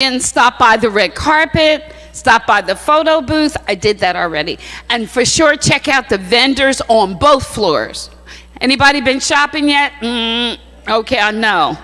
And stop by the red carpet, stop by the photo booth. I did that already. And for sure, check out the vendors on both floors. Anybody been shopping yet? Okay, I know.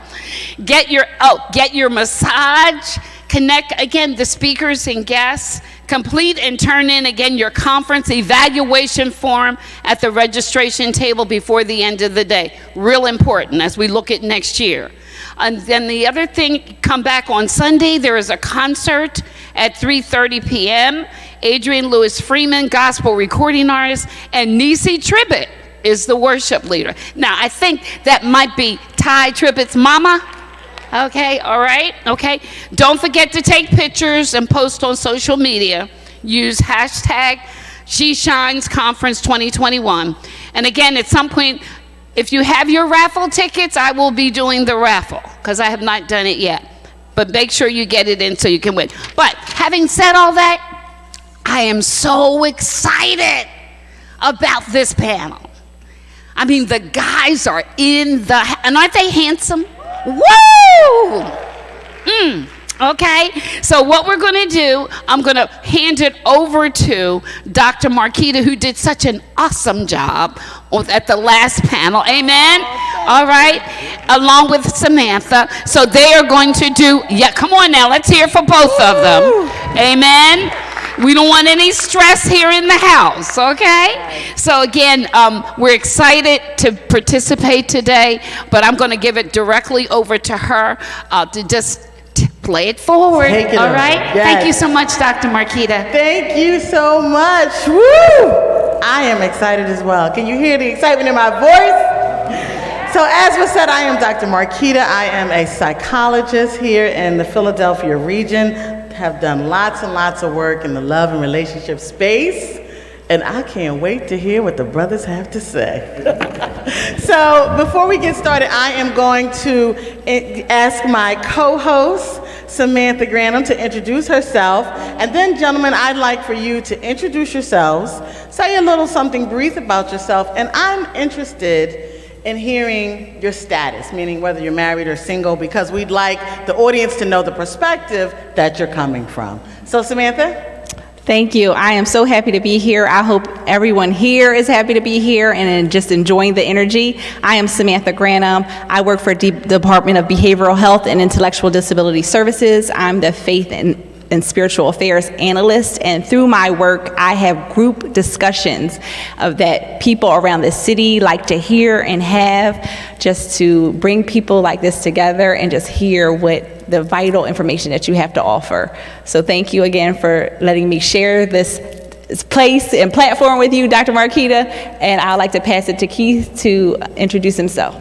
Get your massage. Connect, again, the speakers and guests. Complete and turn in, again, your conference evaluation form at the registration table before the end of the day. Real important as we look at next year. And then the other thing, come back on Sunday. There is a concert at 3:30 p.m. Adrian Lewis Freeman, gospel recording artist, and Nisi Tribbett is the worship leader. Now, I think that might be Ty Tribbett's mama. Okay, all right, okay. Don't forget to take pictures and post on social media. Use hashtag SheShinesConference 2021. And again, at some point, if you have your raffle tickets, I will be doing the raffle because I have not done it yet. But make sure you get it in so you can win. But having said all that, I am so excited about this panel. I mean, the guys are and aren't they handsome? Woo! Okay, so what we're going to do, I'm going to hand it over to Dr. Marquita, who did such an awesome job at the last panel. Amen? All right, along with Samantha. So they are going to do, come on now, let's hear for both of them. Amen? We don't want any stress here in the house, okay? So again, we're excited to participate today, but I'm going to give it directly over to her to just play it forward. All right? Yes. Thank you so much, Dr. Marquita. Thank you so much. Woo! I am excited as well. Can you hear the excitement in my voice? So as was said, I am Dr. Marquita. I am a psychologist here in the Philadelphia region. Have done lots and lots of work in the love and relationship space. And I can't wait to hear what the brothers have to say. So before we get started, I am going to ask my co-host, Samantha Granum, to introduce herself. And then, gentlemen, I'd like for you to introduce yourselves, say a little something brief about yourself, and I'm interested in hearing your status, meaning whether you're married or single, because we'd like the audience to know the perspective that you're coming from. So, Samantha? Thank you. I am so happy to be here. I hope everyone here is happy to be here and just enjoying the energy. I am Samantha Granum. I work for the Department of Behavioral Health and Intellectual Disability Services. I'm the Faith and Spiritual Affairs Analyst, and through my work, I have group discussions that people around the city like to hear and have, just to bring people like this together and just hear what the vital information that you have to offer. So thank you again for letting me share this place and platform with you, Dr. Marquita, and I'd like to pass it to Keith to introduce himself.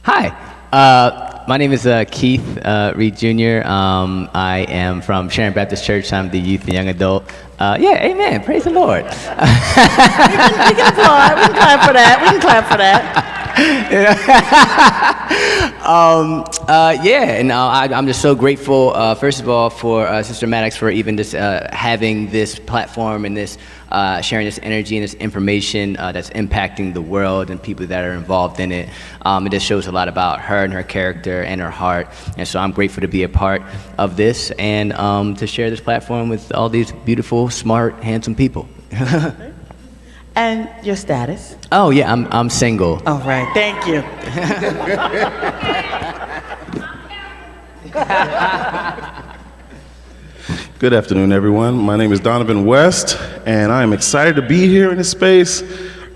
Hi. My name is Keith Reed Jr. I am from Sharon Baptist Church. I'm the youth and young adult. Amen. Praise the Lord. We can applaud. We can clap for that. We can clap for that. I'm just so grateful, first of all, for Sister Maddox for even just having this platform and this sharing this energy and this information that's impacting the world and people that are involved in it. It just shows a lot about her and her character and her heart. And so I'm grateful to be a part of this and to share this platform with all these beautiful, smart, handsome people. And your status? Oh yeah, I'm single. All right, thank you. Good afternoon, everyone. My name is Donovan West, and I am excited to be here in this space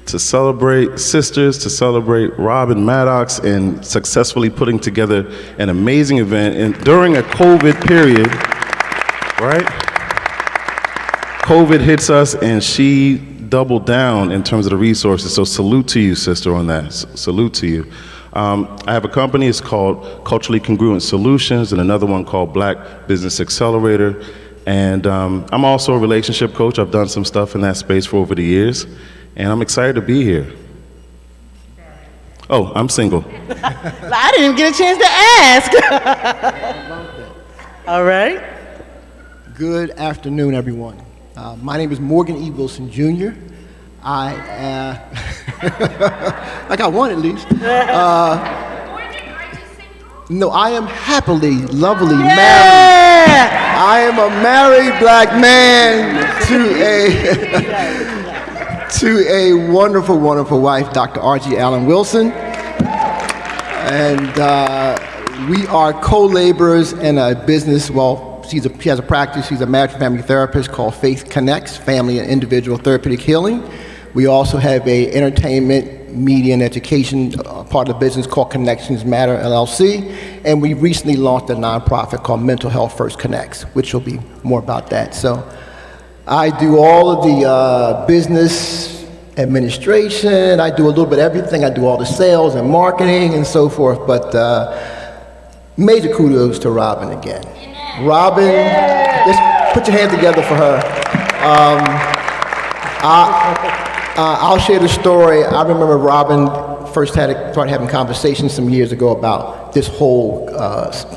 to celebrate sisters, to celebrate Robin Maddox, and successfully putting together an amazing event during a COVID period, right? COVID hits us, and she doubled down in terms of the resources, so salute to you, sister, on that. Salute to you. I have a company, it's called Culturally Congruent Solutions, and another one called Black Business Accelerator. And I'm also a relationship coach. I've done some stuff in that space for over the years, and I'm excited to be here. Oh, I'm single. I didn't even get a chance to ask. All right. Good afternoon, everyone. My name is Morgan E. Wilson Jr. I like I won at least. Morgan, are you single? No, I am happily, lovely married. Yeah! I am a married black man to a wonderful, wonderful wife, Dr. R.G. Allen Wilson. And we are co-laborers in a business. Well, she has a practice. She's a marriage and family therapist called Faith Connects, Family and Individual Therapeutic Healing. We also have a entertainment, media, and education part of the business called Connections Matter, LLC. And we recently launched a nonprofit called Mental Health First Connects, which will be more about that. So I do all of the business administration. I do a little bit of everything. I do all the sales and marketing and so forth. But major kudos to Robin again. Robin, just put your hands together for her. I'll share the story. I remember Robin first started having conversations some years ago about this whole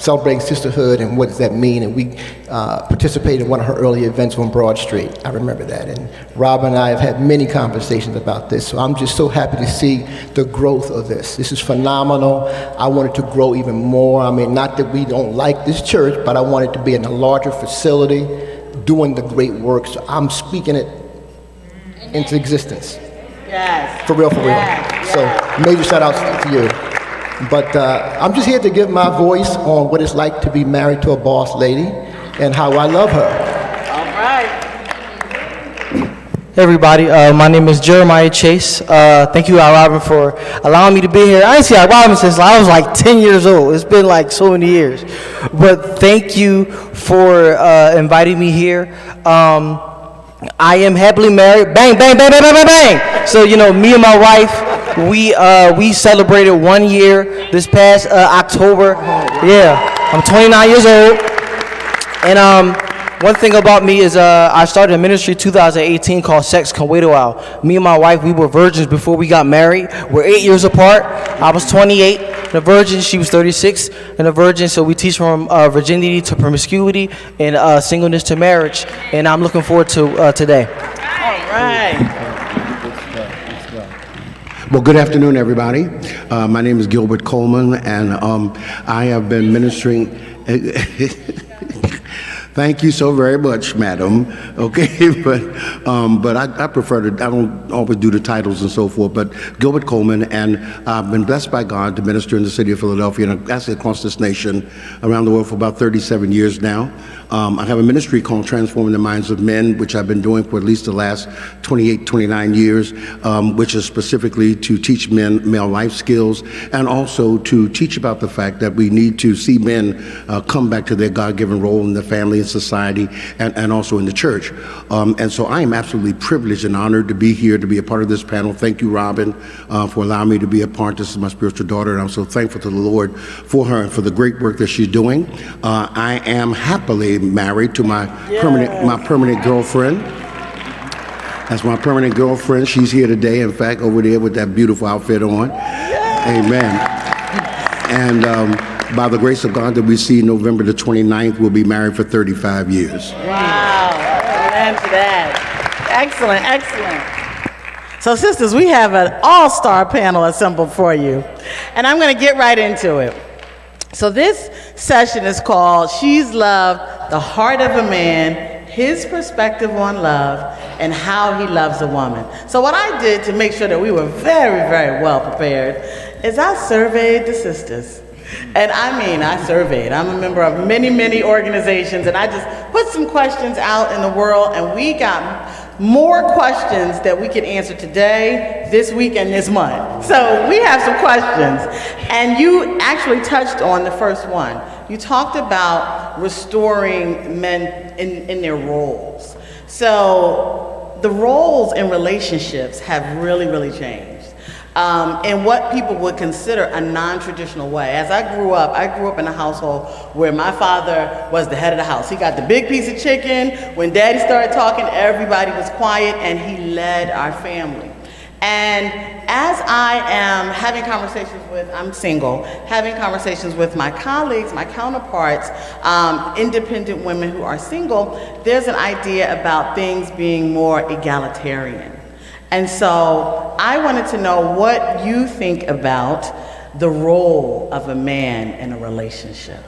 celebrating sisterhood and what does that mean, and we participated in one of her early events on Broad Street. I remember that, and Robin and I have had many conversations about this, so I'm just so happy to see the growth of this. This is phenomenal. I want it to grow even more. I mean, not that we don't like this church, but I want it to be in a larger facility doing the great work, so I'm speaking it into existence. Yes. For real, for real. Yes. So major shout outs to you. But I'm just here to give my voice on what it's like to be married to a boss lady and how I love her. All right. Hey everybody, my name is Jeremiah Chase. Thank you, Al Robin, for allowing me to be here. I ain't seen Al Robin since I was like 10 years old. It's been like so many years. But thank you for inviting me here. I am happily married. Bang, bang, bang, bang, bang, bang, bang. So, you know, me and my wife, we celebrated 1 year this past October. Yeah, I'm 29 years old. And one thing about me is I started a ministry in 2018 called Sex Can Wait a While. Me and my wife, we were virgins before we got married. We're 8 years apart. I was 28 and a virgin. She was 36 and a virgin. So we teach from virginity to promiscuity and singleness to marriage. And I'm looking forward to today. All right. Well, good afternoon, everybody. My name is Gilbert Coleman, and I have been ministering. Thank you so very much, madam. Okay, but I prefer to, I don't always do the titles and so forth, but Gilbert Coleman, and I've been blessed by God to minister in the city of Philadelphia and actually across this nation, around the world for about 37 years now. I have a ministry called Transforming the Minds of Men, which I've been doing for at least the last 28, 29 years, which is specifically to teach men male life skills and also to teach about the fact that we need to see men come back to their God-given role in the family and society and also in the church. And so I am absolutely privileged and honored to be here, to be a part of this panel. Thank you, Robin, for allowing me to be a part. This is my spiritual daughter, and I'm so thankful to the Lord for her and for the great work that she's doing. I am happily married to my permanent girlfriend. That's my permanent girlfriend. She's here today, in fact, over there with that beautiful outfit on. Amen. And by the grace of God that we see November the 29th, we'll be married for 35 years. Wow. Amen to that. Excellent, excellent. So, sisters, we have an all-star panel assembled for you. And I'm going to get right into it. So this session is called She's Love, the Heart of a Man, His Perspective on Love, and How He Loves a Woman. So what I did to make sure that we were very, very well prepared is I surveyed the sisters. And I mean, I surveyed. I'm a member of many, many organizations, and I just put some questions out in the world, and we got more questions that we could answer today, this week, and this month. So we have some questions. And you actually touched on the first one. You talked about restoring men in their roles. So the roles in relationships have really, really changed. In what people would consider a non-traditional way. As I grew up in a household where my father was the head of the house. He got the big piece of chicken. When daddy started talking, everybody was quiet, and he led our family. And as I am having conversations with, I'm single, having conversations with my colleagues, my counterparts, independent women who are single, there's an idea about things being more egalitarian. And so I wanted to know what you think about the role of a man in a relationship?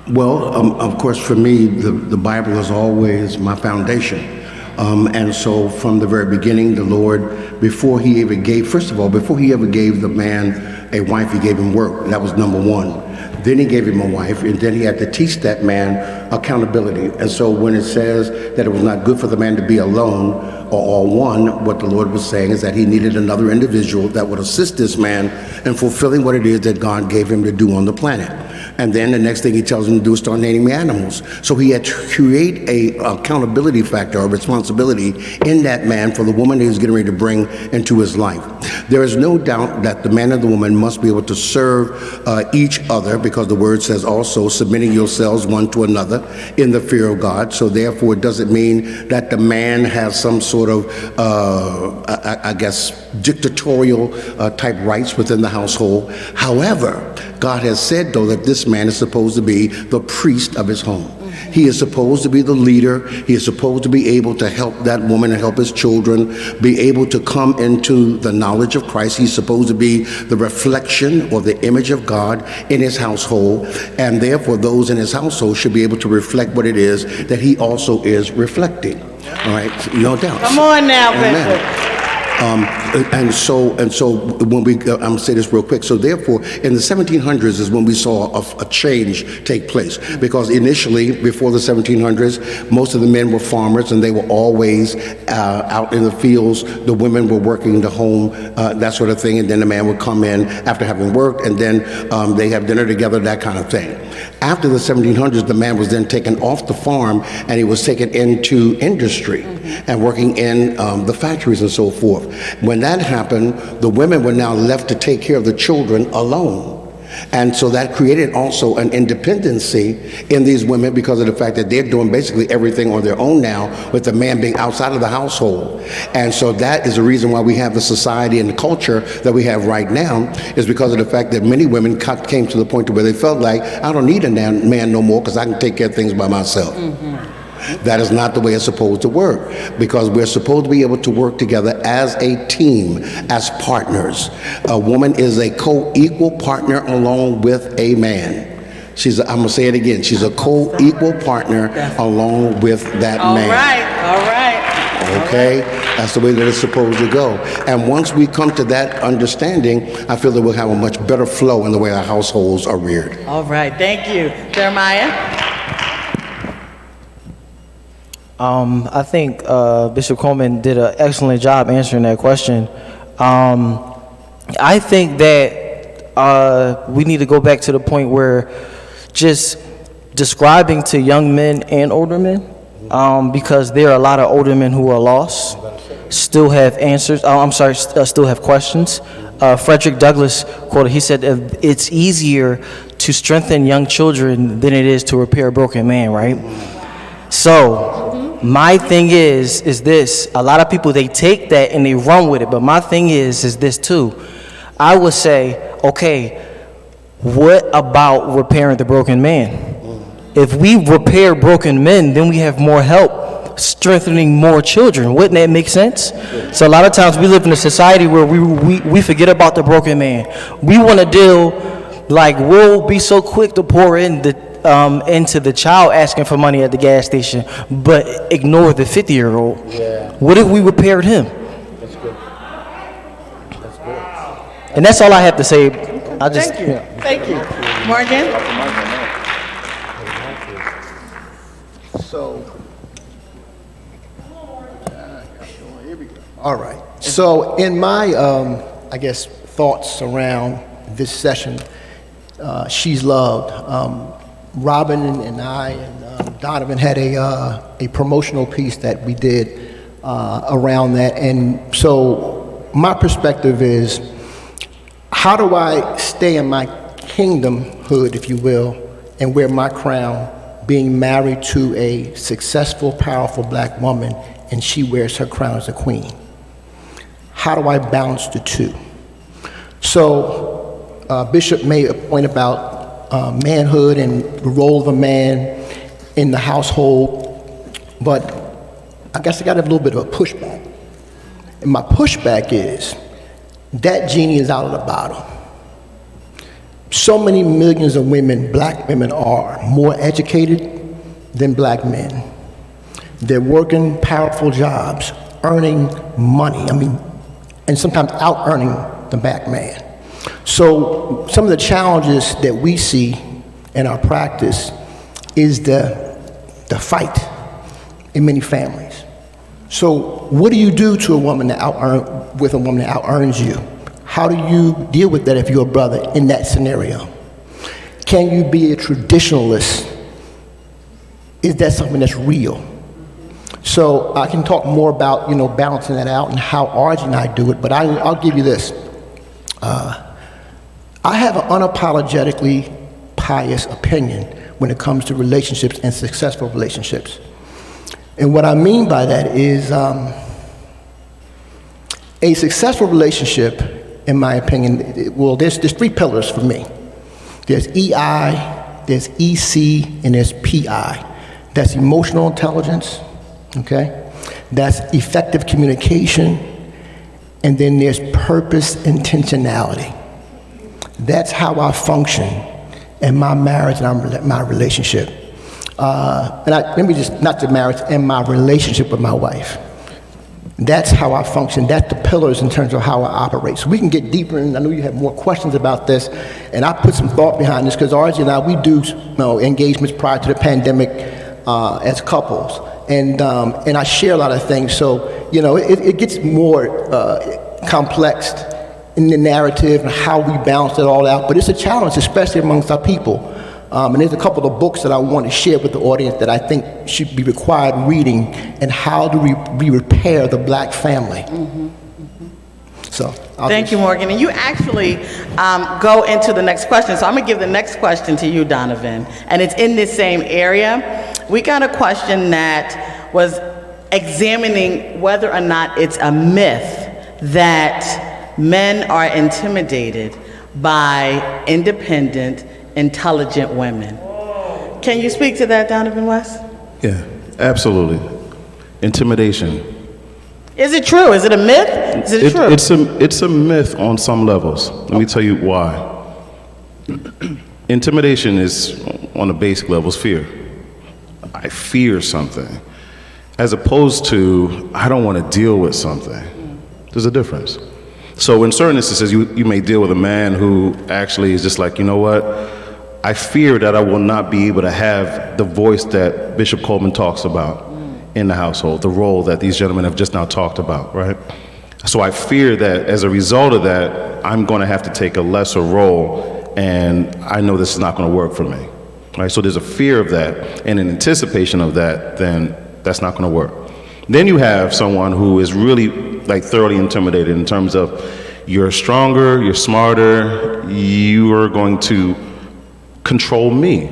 Well, of course, for me, the Bible is always my foundation. And so from the very beginning, the Lord, before he ever gave the man a wife, he gave him work. That was number one. Then he gave him a wife, and then he had to teach that man accountability. And so when it says that it was not good for the man to be alone or all one, what the Lord was saying is that he needed another individual that would assist this man in fulfilling what it is that God gave him to do on the planet. And then the next thing he tells him to do is start naming animals. So he had to create a accountability factor or responsibility in that man for the woman he was getting ready to bring into his life. There is no doubt that the man and the woman must be able to serve each other, because the word says also submitting yourselves one to another in the fear of God. So therefore it doesn't mean that the man has some sort of, dictatorial type rights within the household. However, God has said, though, that this man is supposed to be the priest of his home. He is supposed to be the leader. He is supposed to be able to help that woman and help his children, be able to come into the knowledge of Christ. He's supposed to be the reflection or the image of God in his household, and therefore those in his household should be able to reflect what it is that he also is reflecting. All right, no doubt. Come on now, Amen. Bishop. And so when I'm gonna say this real quick. So therefore, in the 1700s is when we saw a change take place, because initially, before the 1700s, most of the men were farmers and they were always out in the fields. The women were working the home, that sort of thing, and then the man would come in after having worked, and then they have dinner together, that kind of thing. After the 1700s, the man was then taken off the farm and he was taken into industry and working in the factories and so forth. When that happened, the women were now left to take care of the children alone. And so that created also an independency in these women, because of the fact that they're doing basically everything on their own now, with the man being outside of the household. And so that is the reason why we have the society and the culture that we have right now, is because of the fact that many women came to the point to where they felt like, I don't need a man no more because I can take care of things by myself. That is not the way it's supposed to work, because we're supposed to be able to work together as a team, as partners. A woman is a co-equal partner along with a man. I'm gonna say it again, she's a co-equal partner along with that man. All right. Okay? That's the way that it's supposed to go. And once we come to that understanding, I feel that we'll have a much better flow in the way our households are reared. All right, thank you. Jeremiah? I think Bishop Coleman did an excellent job answering that question. I think that we need to go back to the point where just describing to young men and older men, because there are a lot of older men who are lost, still have answers, still have questions. Frederick Douglass quoted, he said, it's easier to strengthen young children than it is to repair a broken man, right? So, my thing is this, a lot of people, they take that and they run with it, but my thing is this too. I would say, okay, what about repairing the broken man? If we repair broken men, then we have more help strengthening more children. Wouldn't that make sense? So a lot of times we live in a society where we forget about the broken man. We want to deal, like, we'll be so quick to pour in into the child asking for money at the gas station, but ignore the 50-year-old. Yeah. What if we repaired him? That's good. That's good. And that's all I have to say. Thank you. Thank you. Morgan? So, here we go. All right. So in my, thoughts around this session, She's Loved, Robin and I and Donovan had a promotional piece that we did around that. And so my perspective is, how do I stay in my kingdomhood, if you will, and wear my crown, being married to a successful, powerful black woman, and she wears her crown as a queen? How do I balance the two? So Bishop made a point about manhood and the role of a man in the household, but I guess I got a little bit of a pushback. And my pushback is, that genie is out of the bottle. so many millions of women, black women, are more educated than black men. They're working powerful jobs, earning money, and sometimes out-earning the black man. So some of the challenges that we see in our practice is the fight in many families. So what do you do to a woman that out-earns you? How do you deal with that if you're a brother in that scenario? Can you be a traditionalist? Is that something that's real? So I can talk more about, balancing that out and how Archie and I do it, but I'll give you this. I have an unapologetically pious opinion when it comes to relationships and successful relationships. And what I mean by that is a successful relationship, in my opinion, well, there's 3 pillars for me. There's EI, there's EC, and there's PI. That's emotional intelligence, okay? That's effective communication, and then there's purpose intentionality. That's how I function in my marriage and my relationship. Not the marriage, and my relationship with my wife. That's how I function. That's the pillars in terms of how I operate. So we can get deeper, and I know you have more questions about this, and I put some thought behind this, because Archie and I, we do engagements prior to the pandemic as couples, and I share a lot of things, so it gets more complex in the narrative and how we balance it all out, but it's a challenge, especially amongst our people. And there's a couple of books that I want to share with the audience that I think should be required reading, and how do we repair the black family. So Thank you, Morgan. And you actually go into the next question. So I'm going to give the next question to you, Donovan. And it's in this same area. We got a question that was examining whether or not it's a myth that men are intimidated by independent, intelligent women. Can you speak to that, Donovan West? Yeah, absolutely. Intimidation. Is it true? Is it a myth? Is it true? It's a myth on some levels. Let me tell you why. Intimidation is, on the basic level, is fear. I fear something, as opposed to I don't want to deal with something. There's a difference. So in certain instances, you may deal with a man who actually is just like, you know what? I fear that I will not be able to have the voice that Bishop Coleman talks about in the household, the role that these gentlemen have just now talked about, right? So I fear that as a result of that, I'm going to have to take a lesser role, and I know this is not going to work for me, right? So there's a fear of that, and in anticipation of that, then that's not going to work. Then you have someone who is really like thoroughly intimidated in terms of you're stronger, you're smarter, you are going to control me.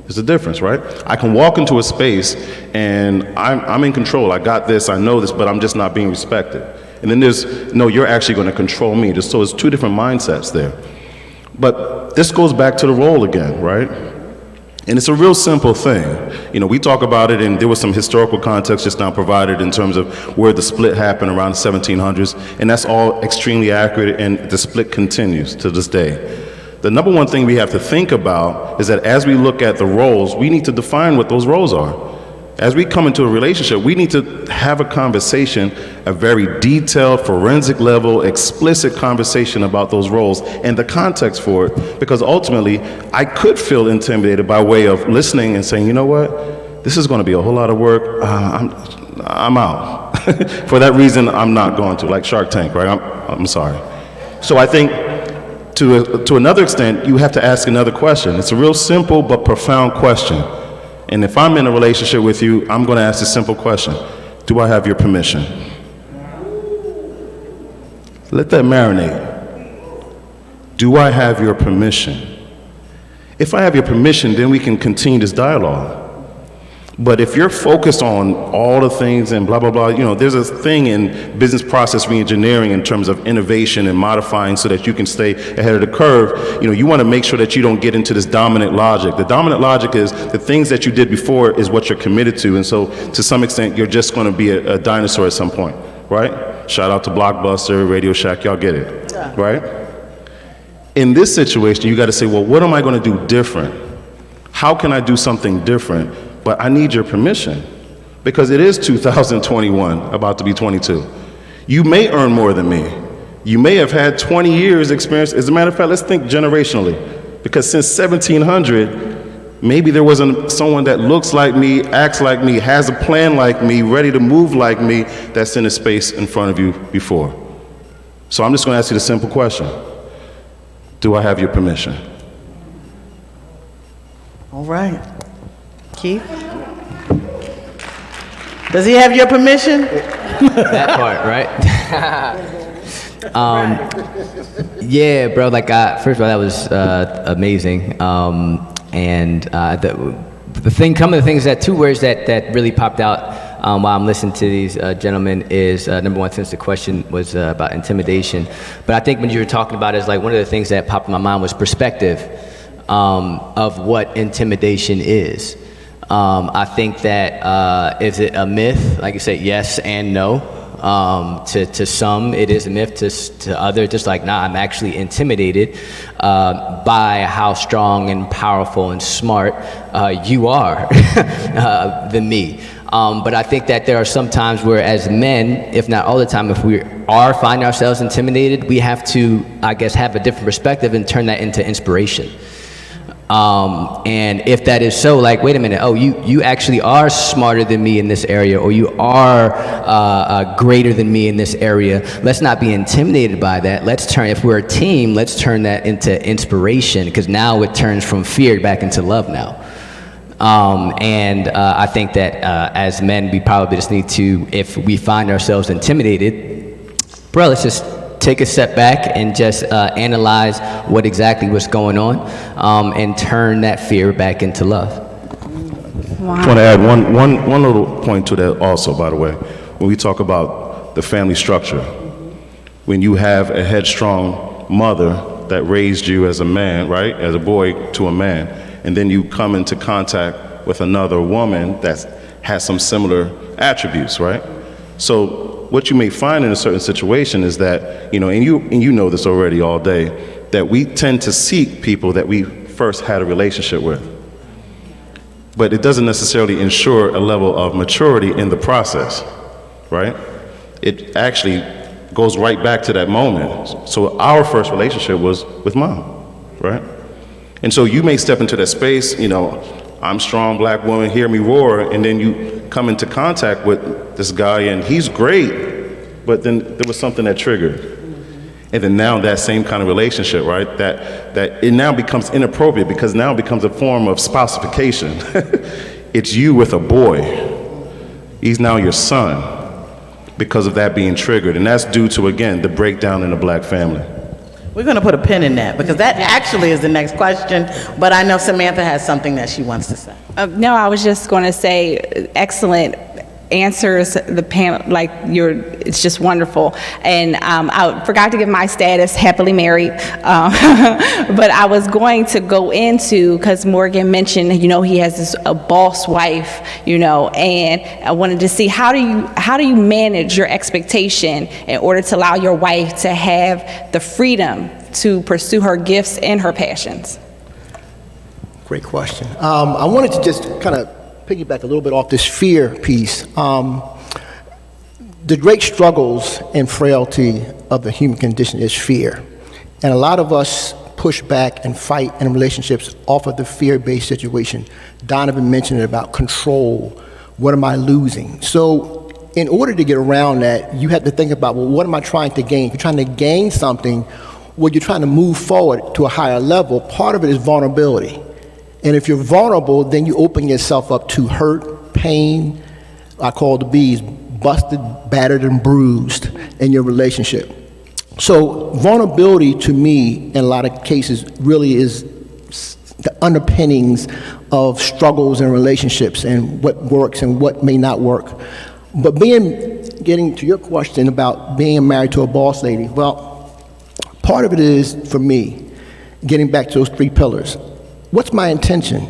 There's a difference, right? I can walk into a space and I'm in control. I got this, I know this, but I'm just not being respected. And then there's, no, you're actually going to control me. So it's 2 different mindsets there. But this goes back to the role again, right? And it's a real simple thing. We talk about it, and there was some historical context just now provided in terms of where the split happened around the 1700s, and that's all extremely accurate, and the split continues to this day. The number one thing we have to think about is that as we look at the roles, we need to define what those roles are. As we come into a relationship, we need to have a conversation, a very detailed, forensic level, explicit conversation about those roles and the context for it, because ultimately, I could feel intimidated by way of listening and saying, you know what, this is going to be a whole lot of work, I'm out. For that reason, I'm not going to, like Shark Tank, right? I'm sorry. So I think to another extent, you have to ask another question. It's a real simple but profound question. And if I'm in a relationship with you, I'm going to ask a simple question. Do I have your permission? Let that marinate. Do I have your permission? If I have your permission, then we can continue this dialogue. But if you're focused on all the things and blah, blah, blah, there's a thing in business process reengineering in terms of innovation and modifying so that you can stay ahead of the curve. You want to make sure that you don't get into this dominant logic. The dominant logic is the things that you did before is what you're committed to. And so to some extent, you're just going to be a dinosaur at some point, right? Shout out to Blockbuster, Radio Shack, y'all get it, right? In this situation, you got to say, well, what am I going to do different? How can I do something different? But I need your permission, because it is 2021, about to be 22. You may earn more than me. You may have had 20 years experience. As a matter of fact, let's think generationally, because since 1700, maybe there wasn't someone that looks like me, acts like me, has a plan like me, ready to move like me, that's in a space in front of you before. So I'm just going to ask you the simple question. Do I have your permission? All right. Keith? Does he have your permission? That part, right? Yeah, bro, like, first of all, that was amazing. And the thing, some of the things that, two words that really popped out while I'm listening to these gentlemen is, number one, since the question was about intimidation. But I think when you were talking about it, is like one of the things that popped in my mind was perspective of what intimidation is. I think that, is it a myth? Like you said, yes and no. To some, it is a myth. To others, just like, nah, I'm actually intimidated by how strong and powerful and smart you are than me. But I think that there are some times where, as men, if not all the time, if we find ourselves intimidated, we have to, I guess, have a different perspective and turn that into inspiration. And if that is so, like, wait a minute, oh, you actually are smarter than me in this area, or you are greater than me in this area. Let's not be intimidated by that. Let's turn, if we're a team, let's turn that into inspiration, because now it turns from fear back into love now. I think that as men, we probably just need to, if we find ourselves intimidated, bro, let's just take a step back and just analyze what exactly was going on, and turn that fear back into love. I just want to add one little point to that also, by the way. When we talk about the family structure, when you have a headstrong mother that raised you as a man, right, as a boy to a man, and then you come into contact with another woman that has some similar attributes, right? So what you may find in a certain situation is that, and you know this already all day, that we tend to seek people that we first had a relationship with. But it doesn't necessarily ensure a level of maturity in the process, right? It actually goes right back to that moment. So our first relationship was with mom, right? And so you may step into that space, I'm strong black woman, hear me roar, and then you come into contact with this guy and he's great, but then there was something that triggered. And then now that same kind of relationship, right, that it now becomes inappropriate, because now it becomes a form of spousification. It's you with a boy. He's now your son because of that being triggered. And that's due to, again, the breakdown in the black family. We're going to put a pin in that, because that actually is the next question, but I know Samantha has something that she wants to say. No, I was just going to say, excellent answers. The panel, it's just wonderful. And I forgot to give my status, happily married. But I was going to go into, because Morgan mentioned, he has a boss wife, and I wanted to see how do you manage your expectation in order to allow your wife to have the freedom to pursue her gifts and her passions? Great question. I wanted to just kind of piggyback a little bit off this fear piece. The great struggles and frailty of the human condition is fear. And a lot of us push back and fight in relationships off of the fear-based situation. Donovan mentioned it about control. What am I losing? So in order to get around that, you have to think about, well, what am I trying to gain? If you're trying to gain something, well, you're trying to move forward to a higher level. Part of it is vulnerability. And if you're vulnerable, then you open yourself up to hurt, pain, I call the B's, busted, battered, and bruised in your relationship. So vulnerability to me, in a lot of cases, really is the underpinnings of struggles in relationships and what works and what may not work. But getting to your question about being married to a boss lady, well, part of it is, for me, getting back to those three pillars. What's my intention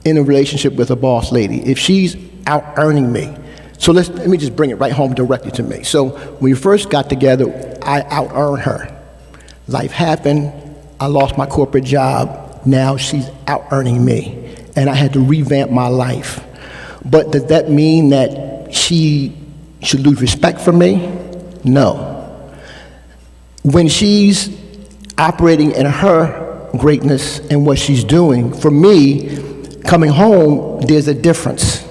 in a relationship with a boss lady if she's out earning me? So let me just bring it right home directly to me. So when we first got together, I out earned her. Life happened, I lost my corporate job. Now she's out earning me. And I had to revamp my life. But does that mean that she should lose respect for me? No. When she's operating in her greatness and what she's doing, for me, coming home, there's a difference.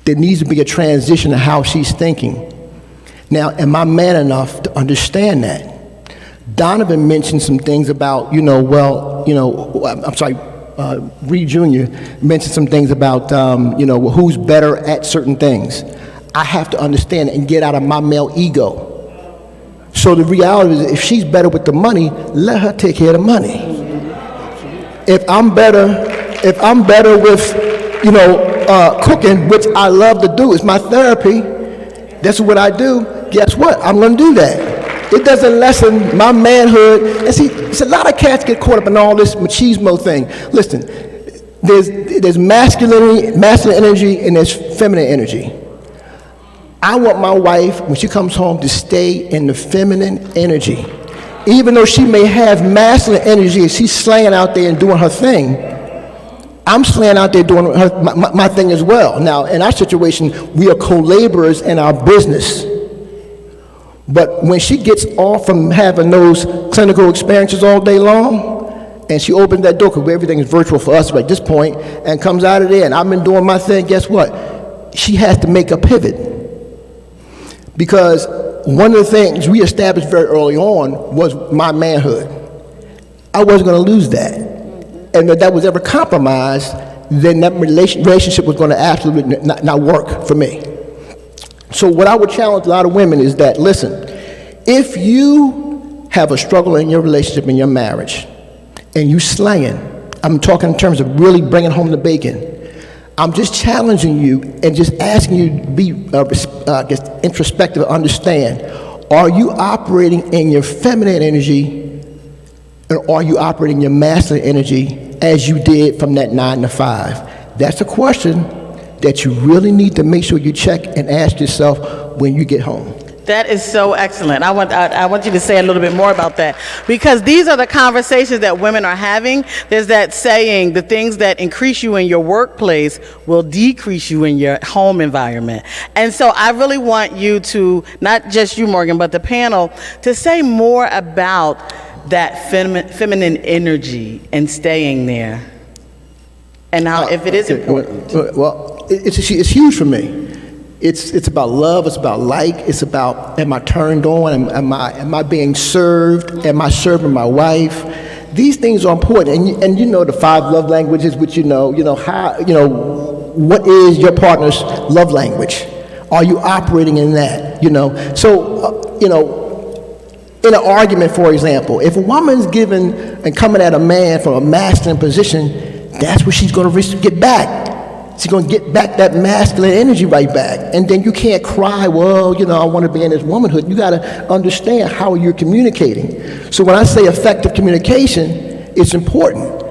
There needs to be a transition to how she's thinking. Now, am I man enough to understand that? Donovan mentioned some things about, Reed Jr. mentioned some things about, who's better at certain things. I have to understand and get out of my male ego. So the reality is, if she's better with the money, let her take care of the money. If I'm better with, cooking, which I love to do, it's my therapy, that's what I do, guess what? I'm gonna do that. It doesn't lessen my manhood. And see, it's a lot of cats get caught up in all this machismo thing. Listen, there's masculine energy and there's feminine energy. I want my wife, when she comes home, to stay in the feminine energy. Even though she may have masculine energy and she's slaying out there and doing her thing, I'm slaying out there doing my thing as well. Now, in our situation, we are co-laborers in our business. But when she gets off from having those clinical experiences all day long, and she opens that door, because everything is virtual for us at this point, and comes out of there, and I've been doing my thing, guess what? She has to make a pivot. Because one of the things we established very early on was my manhood. I wasn't going to lose that. And if that was ever compromised, then that relationship was going to absolutely not work for me. So what I would challenge a lot of women is that, listen, if you have a struggle in your relationship, in your marriage, and you slaying, I'm talking in terms of really bringing home the bacon, I'm just challenging you and just asking you to be introspective, understand, are you operating in your feminine energy, or are you operating your masculine energy as you did from that 9 to 5? That's a question that you really need to make sure you check and ask yourself when you get home. That is so excellent. I want you to say a little bit more about that, because these are the conversations that women are having. There's that saying, the things that increase you in your workplace will decrease you in your home environment. And so I really want you to, not just you, Morgan, but the panel, to say more about that feminine energy and staying there, and how, if it is important. Well, it's huge for me. It's about love, it's about it's about, am I turned on, am I being served, am I serving my wife? These things are important, and you know the 5 love languages, which what is your partner's love language? Are you operating in that, So, in an argument, for example, if a woman's given and coming at a man from a masculine position, that's what she's going to get back. She's going to get back that masculine energy right back. And then you can't cry, well, I want to be in this womanhood. You got to understand how you're communicating. So when I say effective communication, it's important.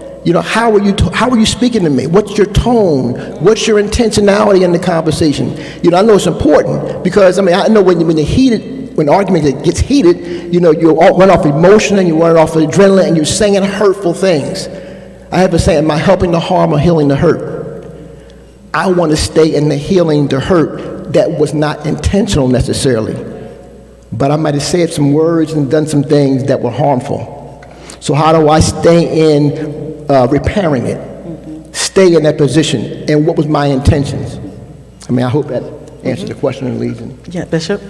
How are you speaking to me? What's your tone? What's your intentionality in the conversation? I know it's important because, I know when an argument gets heated, you run off emotion and you run off adrenaline and you're saying hurtful things. I have a saying, am I helping the harm or healing the hurt? I want to stay in the healing the hurt that was not intentional necessarily. But I might have said some words and done some things that were harmful. So how do I stay in repairing it? Stay in that position. And what was my intentions? I hope that answers the question and leads in. Yeah, Bishop?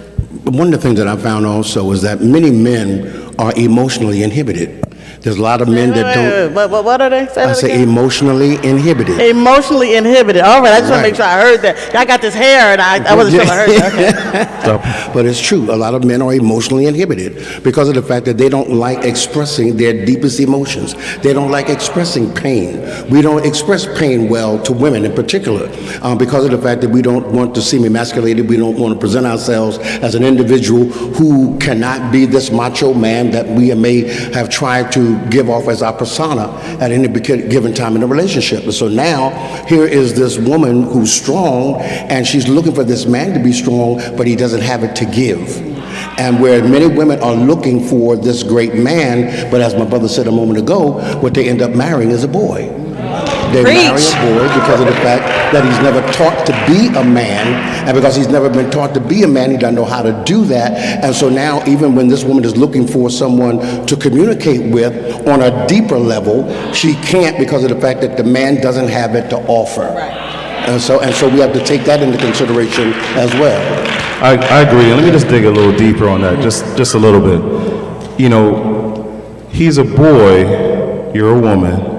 One of the things that I found also is that many men are emotionally inhibited. There's a lot of men that don't. What are they? I say emotionally inhibited. Emotionally inhibited. All right, I just want to make sure I heard that. I got this hair, and I wasn't sure I heard that. Okay. But it's true. A lot of men are emotionally inhibited because of the fact that they don't like expressing their deepest emotions. They don't like expressing pain. We don't express pain well to women in particular because of the fact that we don't want to seem emasculated. We don't want to present ourselves as an individual who cannot be this macho man that we may have tried to give off as our persona at any given time in a relationship. And so now, here is this woman who's strong, and she's looking for this man to be strong, but he doesn't have it to give. And where many women are looking for this great man, but as my brother said a moment ago, what they end up marrying is a boy. They marry a boy because of the fact that he's never taught to be a man, and because he's never been taught to be a man, he doesn't know how to do that. And so now, even when this woman is looking for someone to communicate with on a deeper level, she can't because of the fact that the man doesn't have it to offer. And so we have to take that into consideration as well. I agree, and let me just dig a little deeper on that, just a little bit. You know, he's a boy, you're a woman,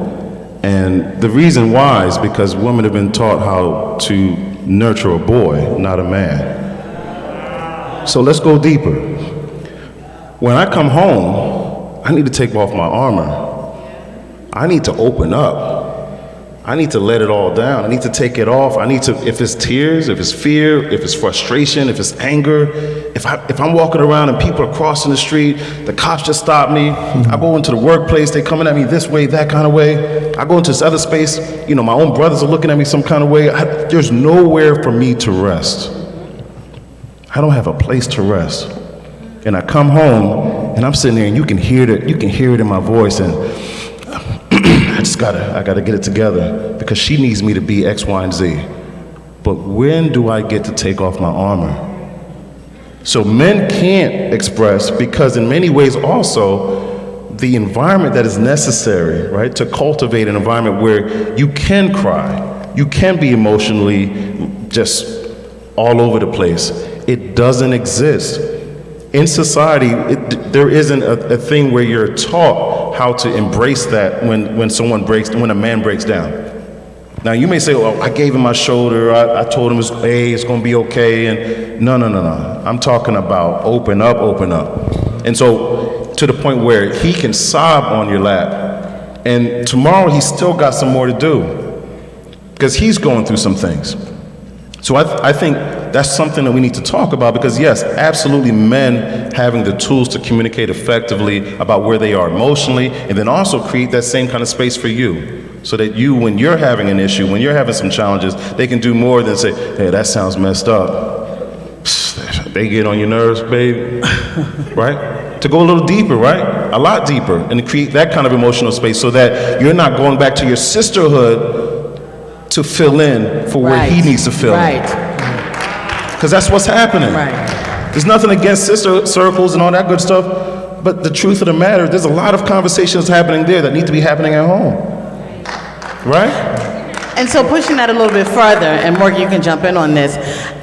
and the reason why is because women have been taught how to nurture a boy, not a man. So let's go deeper. When I come home, I need to take off my armor. I need to open up. I need to let it all down. I need to take it off. I need to, if it's tears, if it's fear, if it's frustration, if it's anger, if I'm walking around and people are crossing the street, the cops just stop me. I go into the workplace, they coming at me this way, that kind of way. I go into this other space, you know, my own brothers are looking at me some kind of way. There's nowhere for me to rest. I don't have a place to rest. And I come home and I'm sitting there and you can hear it in my voice, and I gotta get it together because she needs me to be X, Y, and Z. But when do I get to take off my armor? So men can't express because in many ways also the environment that is necessary, right, to cultivate an environment where you can cry, you can be emotionally just all over the place. It doesn't exist. In society, there isn't a thing where you're taught how to embrace that when a man breaks down. Now you may say, well, I gave him my shoulder, I told him, hey, it's gonna be okay, and no. I'm talking about open up. And so to the point where he can sob on your lap, and tomorrow he's still got some more to do, because he's going through some things. So I think that's something that we need to talk about, because yes, absolutely, men having the tools to communicate effectively about where they are emotionally, and then also create that same kind of space for you, so that you, when you're having an issue, when you're having some challenges, they can do more than say, hey, that sounds messed up. They get on your nerves, babe, right? To go a little deeper, right? A lot deeper, and to create that kind of emotional space so that you're not going back to your sisterhood to fill in for where he needs to fill in. Because that's what's happening. There's nothing against sister circles and all that good stuff, but the truth of the matter, there's a lot of conversations happening there that need to be happening at home. Right? And so pushing that a little bit further, and Morgan, you can jump in on this,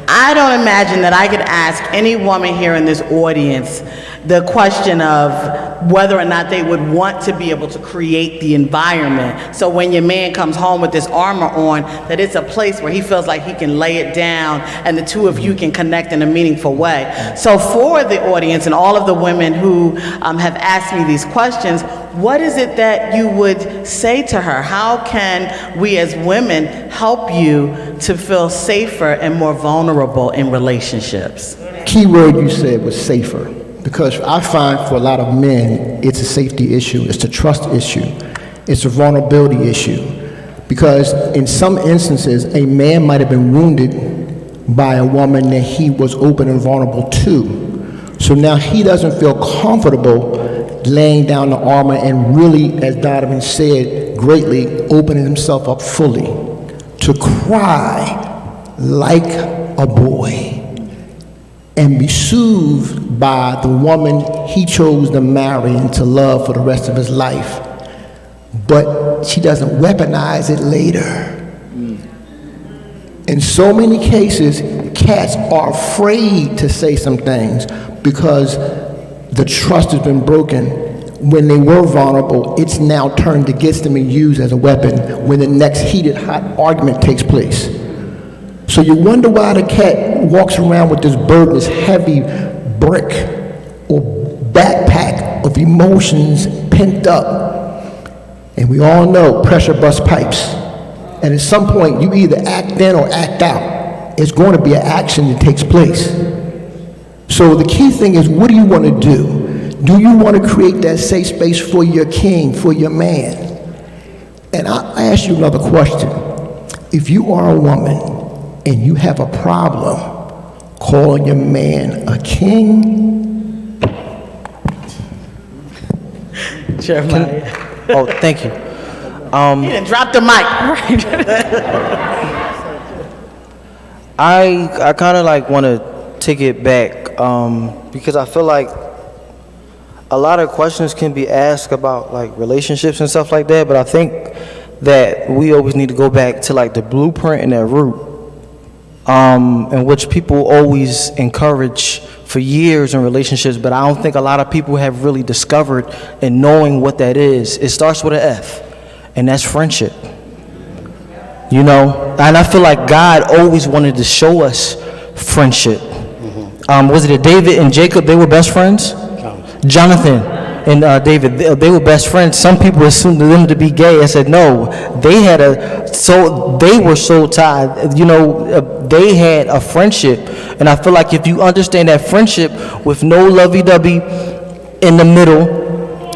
I don't imagine that I could ask any woman here in this audience the question of whether or not they would want to be able to create the environment. So when your man comes home with this armor on, that it's a place where he feels like he can lay it down and the two of you can connect in a meaningful way. So for the audience and all of the women who have asked me these questions, what is it that you would say to her? How can we as women help you to feel safer and more vulnerable in relationships? Key word you said was safer, because I find for a lot of men, it's a safety issue, it's a trust issue, it's a vulnerability issue. Because in some instances, a man might have been wounded by a woman that he was open and vulnerable to. So now he doesn't feel comfortable laying down the armor and really, as Donovan said, greatly opening himself up fully to cry like a boy and be soothed by the woman he chose to marry and to love for the rest of his life. But she doesn't weaponize it later. In so many cases, cats are afraid to say some things because the trust has been broken. When they were vulnerable, it's now turned against them and used as a weapon when the next heated, hot argument takes place. So you wonder why the cat walks around with this burden, this heavy brick or backpack of emotions pent up. And we all know pressure busts pipes. And at some point, you either act in or act out. It's going to be an action that takes place. So the key thing is, what do you want to do? Do you want to create that safe space for your king, for your man? And I ask you another question. If you are a woman and you have a problem calling your man a king Jeremiah. Oh, thank you. He didn't drop the mic. I kind of like want to take it back because I feel like a lot of questions can be asked about like relationships and stuff like that, but I think that we always need to go back to like the blueprint and that root, in which people always encourage for years in relationships, but I don't think a lot of people have really discovered and knowing what that is. It starts with an F, and that's friendship. You know, and I feel like God always wanted to show us friendship. Was it David and Jacob? They were best friends. Jonathan and David, they were best friends. Some people assumed them to be gay. I said no. They were so tied. You know, they had a friendship, and I feel like if you understand that friendship with no lovey-dovey in the middle,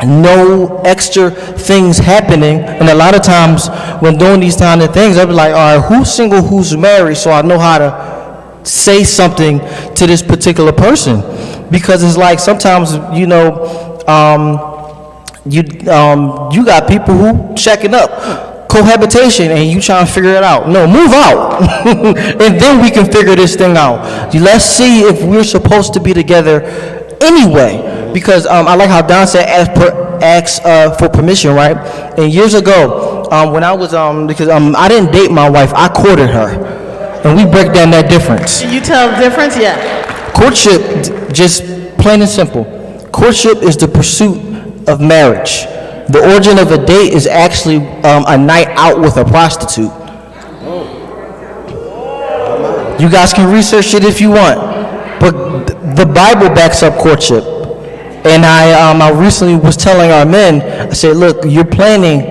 no extra things happening, and a lot of times when doing these kind of things, I'll be like, all right, who's single, who's married, so I know how to say something to this particular person. Because it's like sometimes, you know, you got people who checking up cohabitation and you trying to figure it out. No, move out, and then we can figure this thing out. Let's see if we're supposed to be together anyway. Because I like how Don said ask for permission, right? And years ago, when I was because I didn't date my wife, I courted her, and we break down that difference. Can you tell the difference? Yeah. Courtship, just plain and simple. Courtship is the pursuit of marriage. The origin of a date is actually a night out with a prostitute. You guys can research it if you want, but the Bible backs up courtship. And I recently was telling our men, I said, look, you're planning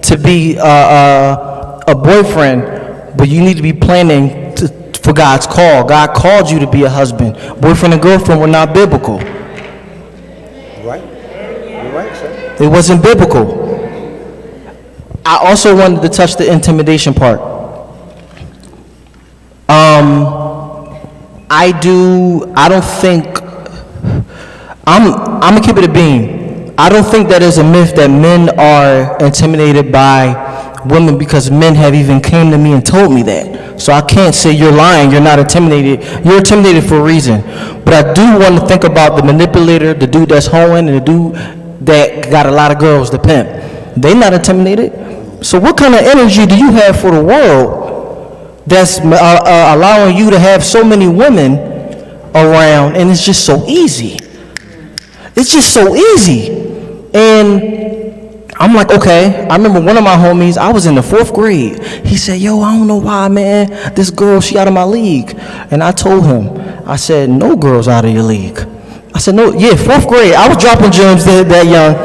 to be a boyfriend, but you need to be planning for God's call. God called you to be a husband. Boyfriend and girlfriend were not biblical. Right? You're right, sir. It wasn't biblical. I also wanted to touch the intimidation part. I'm gonna keep it a beam. I don't think that is a myth that men are intimidated by women, because men have even came to me and told me that. So I can't say you're lying, you're not intimidated. You're intimidated for a reason. But I do want to think about the manipulator, the dude that's hoeing, and the dude that got a lot of girls to pimp. They not intimidated. So what kind of energy do you have for the world that's allowing you to have so many women around, and it's just so easy? It's just so easy. And I'm like, okay. I remember one of my homies, I was in the 4th grade. He said, yo, I don't know why, man. This girl, she out of my league. And I told him, I said, no girl's out of your league. I said, no, yeah, 4th grade. I was dropping gems that young.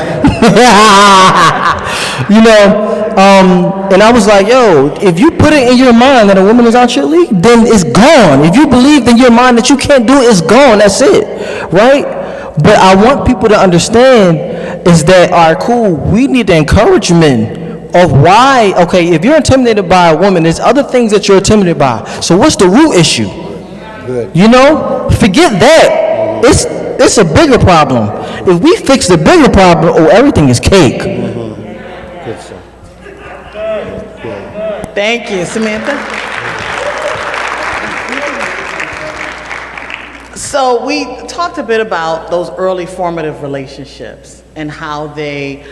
You know, and I was like, yo, if you put it in your mind that a woman is out your league, then it's gone. If you believe in your mind that you can't do it, it's gone. That's it, right? But I want people to understand is that, all right, cool, we need the encouragement of why, okay, if you're intimidated by a woman, there's other things that you're intimidated by. So what's the root issue? Good. You know, forget that. It's a bigger problem. If we fix the bigger problem, everything is cake. Good, sir. Thank you, Samantha. So we talked a bit about those early formative relationships and how they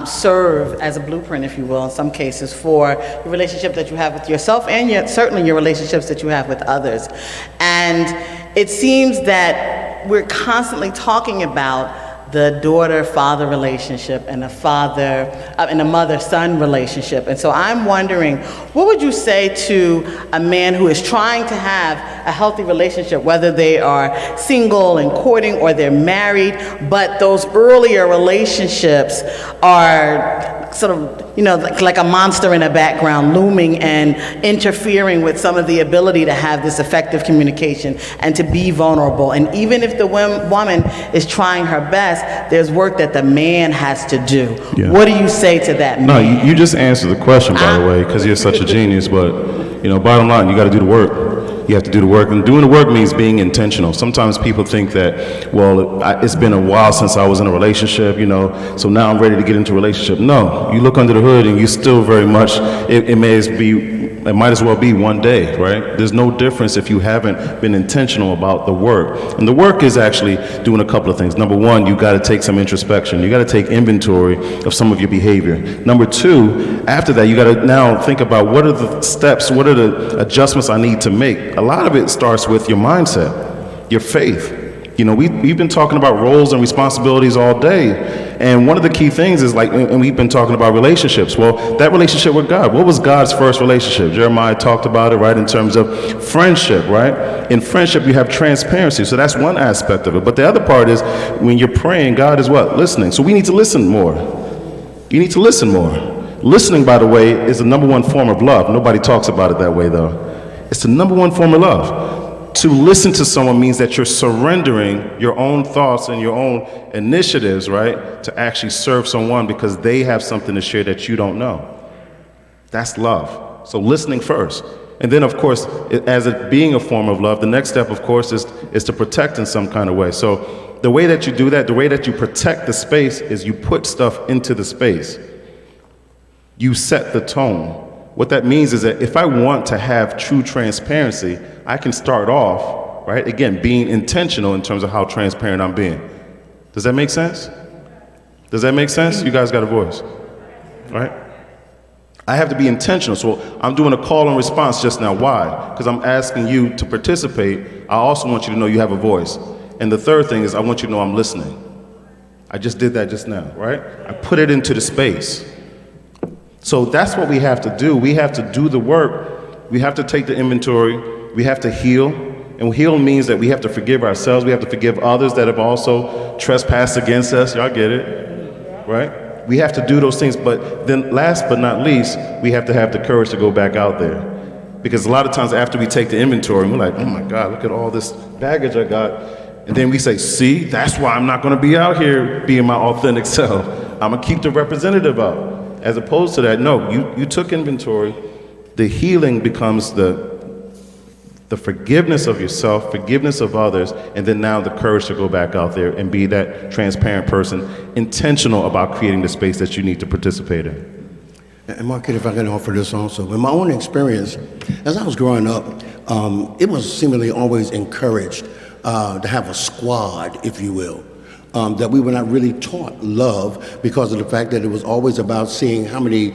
serve as a blueprint, if you will, in some cases, for the relationship that you have with yourself and yet certainly your relationships that you have with others. And it seems that we're constantly talking about the daughter-father relationship and a father and a mother-son relationship. And so I'm wondering, what would you say to a man who is trying to have a healthy relationship, whether they are single and courting or they're married, but those earlier relationships are sort of, you know, like a monster in the background looming and interfering with some of the ability to have this effective communication and to be vulnerable. And even if the woman is trying her best, there's work that the man has to do. Yeah. What do you say to that man? No, you just answered the question, by the way, because you're such a genius. But, you know, bottom line, you got to do the work. you have to do the work. And doing the work means being intentional. Sometimes people think that, well, it's been a while since I was in a relationship, you know, so now I'm ready to get into a relationship. No, you look under the hood and you still very much, it might as well be one day, right? There's no difference if you haven't been intentional about the work. And the work is actually doing a couple of things. Number one, you got to take some introspection. You got to take inventory of some of your behavior. Number two, after that, you got to now think about what are the steps, what are the adjustments I need to make. A lot of it starts with your mindset, your faith. You know, we've been talking about roles and responsibilities all day. And one of the key things is and we've been talking about relationships. Well, that relationship with God, what was God's first relationship? Jeremiah talked about it, right, in terms of friendship, right? In friendship, you have transparency. So that's one aspect of it. But the other part is when you're praying, God is what? Listening. So we need to listen more. You need to listen more. Listening, by the way, is the number one form of love. Nobody talks about it that way, though. It's the number one form of love. To listen to someone means that you're surrendering your own thoughts and your own initiatives, right, to actually serve someone because they have something to share that you don't know. That's love. So listening first. And then, of course, as it being a form of love, the next step, of course, is to protect in some kind of way. So the way that you do that, the way that you protect the space is you put stuff into the space. You set the tone. What that means is that if I want to have true transparency, I can start off, right, again, being intentional in terms of how transparent I'm being. Does that make sense? Does that make sense? You guys got a voice, right? I have to be intentional. So I'm doing a call and response just now. Why? Because I'm asking you to participate. I also want you to know you have a voice. And the third thing is I want you to know I'm listening. I just did that just now, right? I put it into the space. So that's what we have to do. We have to do the work. We have to take the inventory. We have to heal. And heal means that we have to forgive ourselves. We have to forgive others that have also trespassed against us. Y'all get it, right? We have to do those things. But then last but not least, we have to have the courage to go back out there. Because a lot of times after we take the inventory, we're like, oh my God, look at all this baggage I got. And then we say, see, that's why I'm not going to be out here being my authentic self. I'm going to keep the representative out. As opposed to that, no, you took inventory. The healing becomes the forgiveness of yourself, forgiveness of others, and then now the courage to go back out there and be that transparent person, intentional about creating the space that you need to participate in. And Mark, if I can offer this also. In my own experience, as I was growing up, it was seemingly always encouraged to have a squad, if you will. That we were not really taught love because of the fact that it was always about seeing how many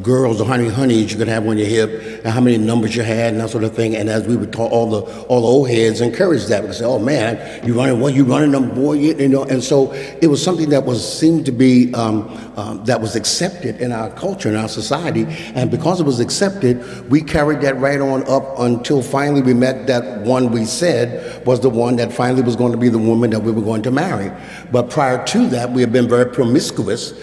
girls or how many honeys you could have on your hip and how many numbers you had and that sort of thing. And as we would talk, all the old heads encouraged that because say, "Oh man, you running them, boy," you know. And so it was something that seemed to be that was accepted in our culture, in our society. And because it was accepted, we carried that right on up until finally we met that one we said was the one that finally was going to be the woman that we were going to marry. But prior to that, we have been very promiscuous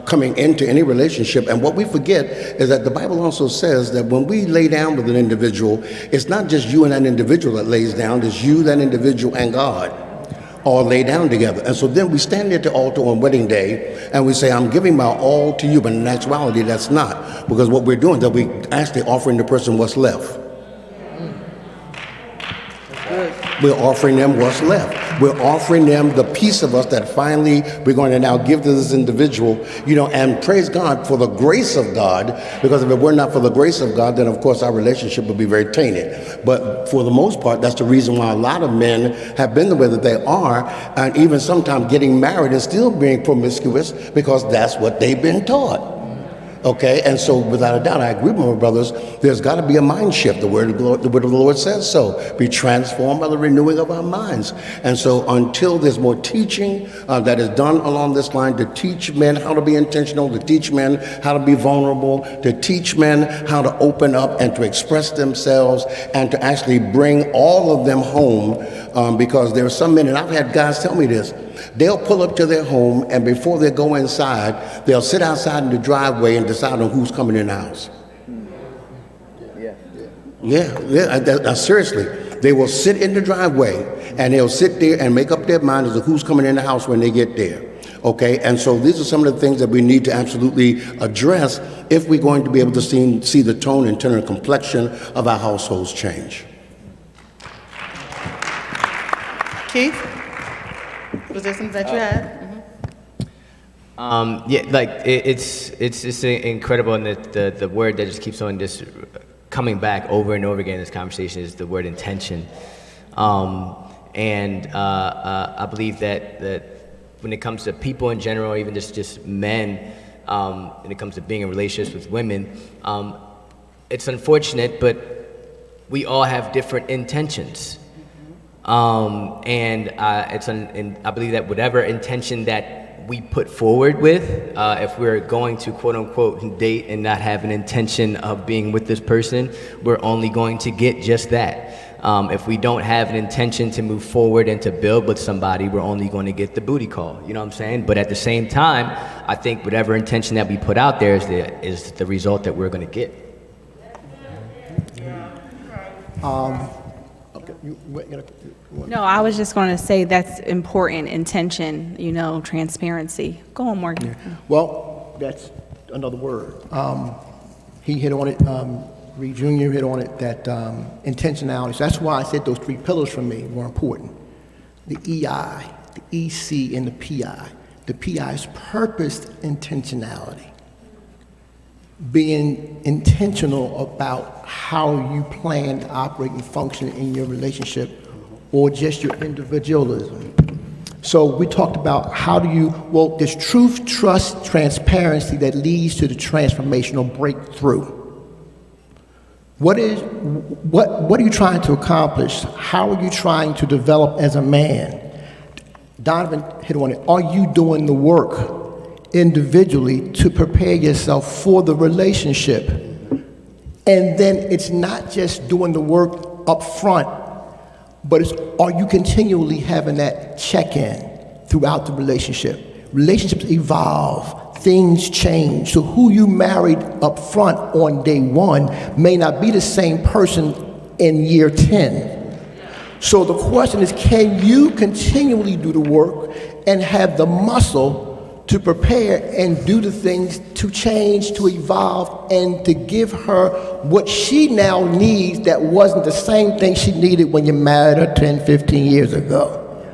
coming into any relationship. And what we forget is that the Bible also says that when we lay down with an individual, it's not just you and that individual that lays down, it's you, that individual, and God all lay down together. And so then we stand at the altar on wedding day and we say, I'm giving my all to you, but in actuality, that's not. Because what we're doing is that we actually offering the person what's left. We're offering them what's left. We're offering them the piece of us that finally we're going to now give to this individual, you know, and praise God for the grace of God, because if it were not for the grace of God, then of course our relationship would be very tainted. But for the most part, that's the reason why a lot of men have been the way that they are, and even sometimes getting married and still being promiscuous because that's what they've been taught. Okay, and so without a doubt, I agree with my brothers, there's got to be a mind shift. The word of the Lord says so. Be transformed by the renewing of our minds. And so until there's more teaching that is done along this line to teach men how to be intentional, to teach men how to be vulnerable, to teach men how to open up and to express themselves and to actually bring all of them home, because there are some men, and I've had guys tell me this, they'll pull up to their home, and before they go inside, they'll sit outside in the driveway and decide on who's coming in the house. Yeah, seriously. They will sit in the driveway, and they'll sit there and make up their mind as to who's coming in the house when they get there. Okay, and so these are some of the things that we need to absolutely address if we're going to be able to see the tone and tenor and complexion of our households change. Keith, was there something that you had? Yeah, like it's just incredible, and the word that just keeps on just coming back over and over again in this conversation is the word intention. I believe that when it comes to people in general, even just men, when it comes to being in relationships with women, it's unfortunate, but we all have different intentions. And I believe that whatever intention that we put forward with, if we're going to quote unquote date and not have an intention of being with this person, we're only going to get just that. If we don't have an intention to move forward and to build with somebody, we're only going to get the booty call. You know what I'm saying? But at the same time, I think whatever intention that we put out there is the result that we're going to get. No, I was just going to say that's important, intention, transparency. Go on, Morgan. Well, that's another word. He hit on it, Reed Jr. hit on it, that intentionality. So that's why I said those three pillars for me were important. The EI, the EC, and the PI. The PI is purposed intentionality. Being intentional about how you plan to operate and function in your relationship or just your individualism. So we talked about there's truth, trust, transparency that leads to the transformational breakthrough. What are you trying to accomplish? How are you trying to develop as a man? Donovan hit on it. Are you doing the work individually to prepare yourself for the relationship? And then it's not just doing the work up front, but are you continually having that check-in throughout the relationship? Relationships evolve, things change. So who you married up front on day one may not be the same person in year 10. So the question is, can you continually do the work and have the muscle to prepare and do the things to change, to evolve, and to give her what she now needs that wasn't the same thing she needed when you married her 10, 15 years ago?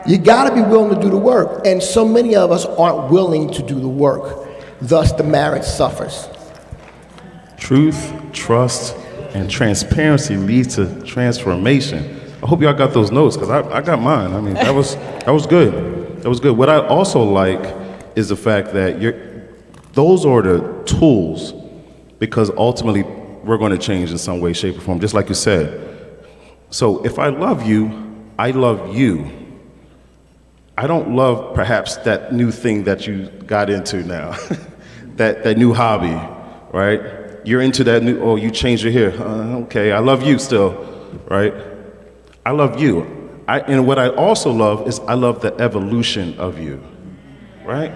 You gotta be willing to do the work, and so many of us aren't willing to do the work. Thus, the marriage suffers. Truth, trust, and transparency leads to transformation. I hope y'all got those notes, because I got mine. I mean, that was good. That was good. What I also like is the fact that those are the tools, because ultimately we're going to change in some way, shape, or form, just like you said. So if I love you, I love you. I don't love perhaps that new thing that you got into now, that new hobby, right? You're into that new, you changed your hair. Okay, I love you still, right? I love you. And what I also love is I love the evolution of you, right?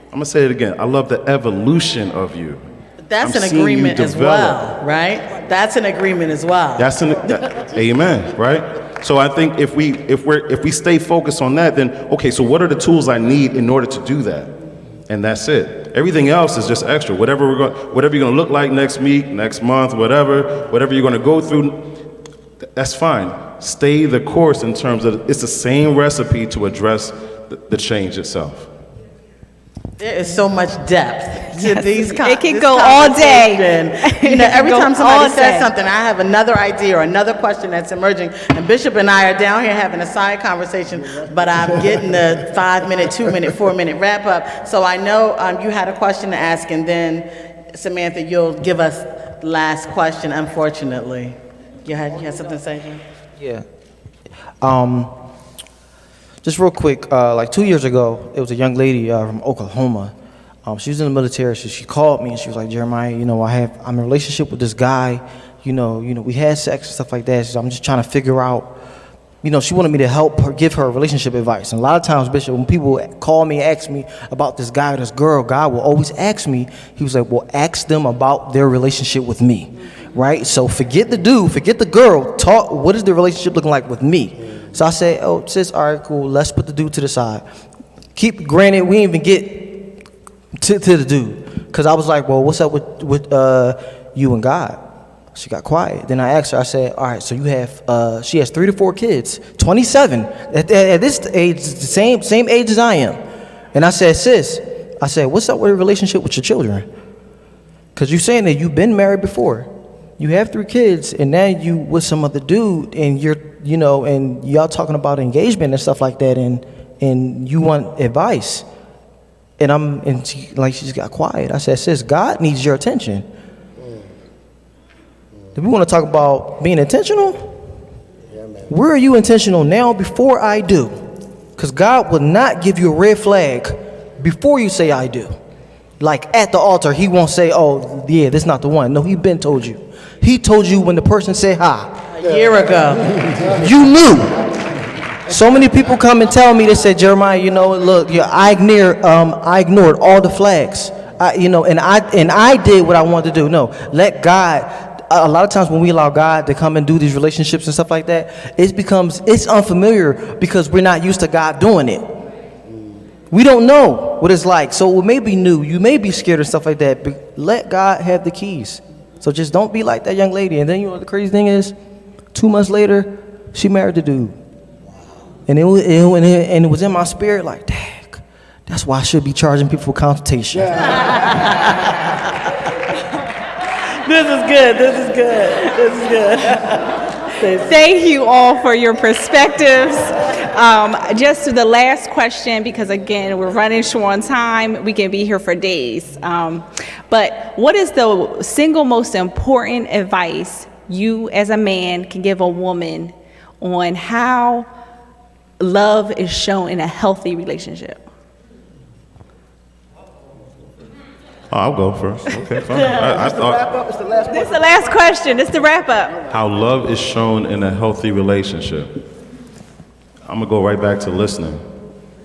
I'm gonna say it again. I love the evolution of you. That's an agreement as well, right? That's an agreement as well. Amen, right? So I think if we stay focused on that, then okay, so what are the tools I need in order to do that? And that's it. Everything else is just extra. Whatever you're gonna look like next week, next month, whatever you're gonna go through, that's fine. Stay the course in terms of it's the same recipe to address the change itself. There is so much depth to these It can go all day. Every time somebody says something, I have another idea or another question that's emerging. And Bishop and I are down here having a side conversation, but I'm getting the 5-minute, 2-minute, 4-minute wrap up. So I know you had a question to ask, and then Samantha, you'll give us the last question, unfortunately. You had something to say, Jim? Yeah. Just real quick, like 2 years ago, it was a young lady from Oklahoma. She was in the military, so she called me and she was like, Jeremiah, I'm in a relationship with this guy. We had sex and stuff like that. So I'm just trying to figure out. She wanted me to help her, give her relationship advice. And a lot of times, Bishop, when people call me and ask me about this guy or this girl, God will always ask me. He was like, well, ask them about their relationship with me, right? So forget the dude, forget the girl. Talk. What is the relationship looking like with me? So I say, oh, sis, all right, cool. Let's put the dude to the side. Granted, we didn't even get to the dude. Because I was like, well, what's up with you and God? She got quiet. Then I asked her, I said, all right, so you have, she has 3 to 4 kids, 27. At this age, the same age as I am. And I said, sis, I said, what's up with your relationship with your children? Because you're saying that you've been married before. You have 3 kids, and now you with some other dude, and you're, you know, and y'all talking about engagement and stuff like that, and you want advice. And she just got quiet. I said, sis, God needs your attention. Do we want to talk about being intentional? Where are you intentional now before I do? Because God will not give you a red flag before you say I do. Like at the altar, he won't say, oh, yeah, that's not the one. No, he been told you. He told you when the person said hi. A year ago. You knew. So many people come and tell me, they say, Jeremiah, you know, look, I ignored all the flags. And I did what I wanted to do. No, let God. A lot of times when we allow God to come and do these relationships and stuff like that, it's unfamiliar because we're not used to God doing it. We don't know what it's like. So it may be new. You may be scared and stuff like that, but let God have the keys. So just don't be like that young lady. And then, you know, the crazy thing is, 2 months later, she married the dude. And it was in my spirit like, dang, that's why I should be charging people for consultation. This is good. Thank you all for your perspectives. Just to the last question, because again, we're running short on time. We can be here for days. But what is the single most important advice you as a man can give a woman on how love is shown in a healthy relationship? Oh, I'll go first. Okay, fine. I It's the wrap thought up. It's the last This is the last question. This is the wrap up. how love is shown in a healthy relationship. I'm gonna go right back to listening.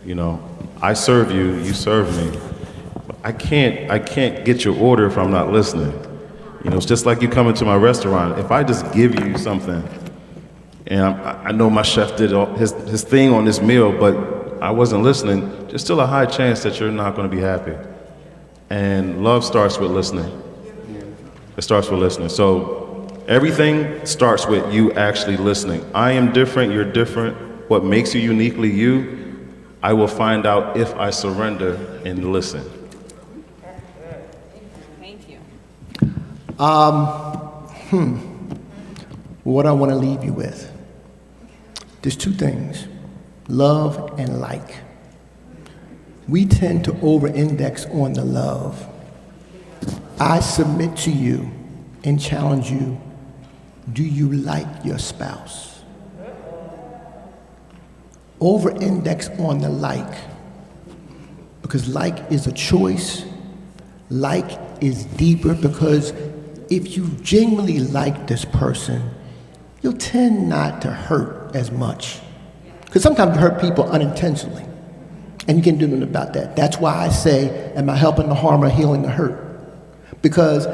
You know, I serve you, you serve me. I can't get your order if I'm not listening. You know, it's just like you come into my restaurant. If I just give you something, and I know my chef did his thing on this meal, but I wasn't listening, there's still a high chance that you're not gonna be happy. And love starts with listening. It starts with listening. So everything starts with you actually listening. I am different, you're different. What makes you uniquely you, I will find out if I surrender and listen. Thank you. What I want to leave you with. There's 2 things, love and like. We tend to over-index on the love. I submit to you and challenge you, do you like your spouse? Over-index on the like, because like is a choice. Like is deeper, because if you genuinely like this person, you'll tend not to hurt as much. Because sometimes you hurt people unintentionally, and you can do nothing about that. That's why I say, am I helping the harm or healing the hurt? Because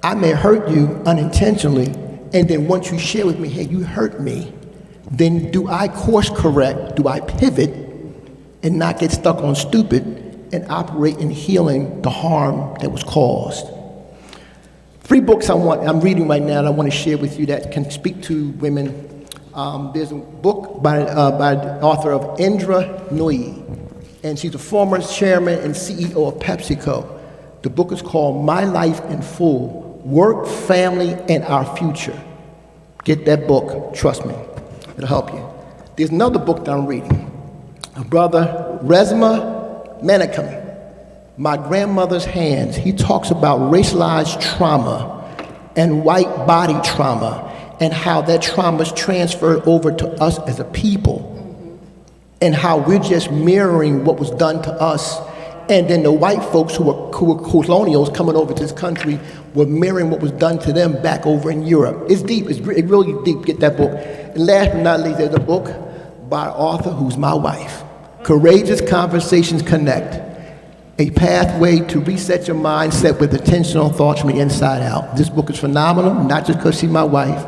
I may hurt you unintentionally, and then once you share with me, hey, you hurt me, then do I course correct, do I pivot, and not get stuck on stupid, and operate in healing the harm that was caused? 3 books I'm reading right now that I want to share with you that can speak to women. There's a book by the author of Indra Nooyi, and she's a former chairman and CEO of PepsiCo. The book is called My Life in Full, Work, Family, and Our Future. Get that book, trust me, it'll help you. There's another book that I'm reading. Brother Resma Menakem, My Grandmother's Hands. He talks about racialized trauma and white body trauma, and how that trauma is transferred over to us as a people, and how we're just mirroring what was done to us, and then the white folks who were colonials coming over to this country were mirroring what was done to them back over in Europe. It's deep, it's really deep. Get that book. And last but not least, there's a book by an author who's my wife, Courageous Conversations Connect, a pathway to reset your mindset with intentional thoughts from the inside out. This book is phenomenal, not just because she's my wife,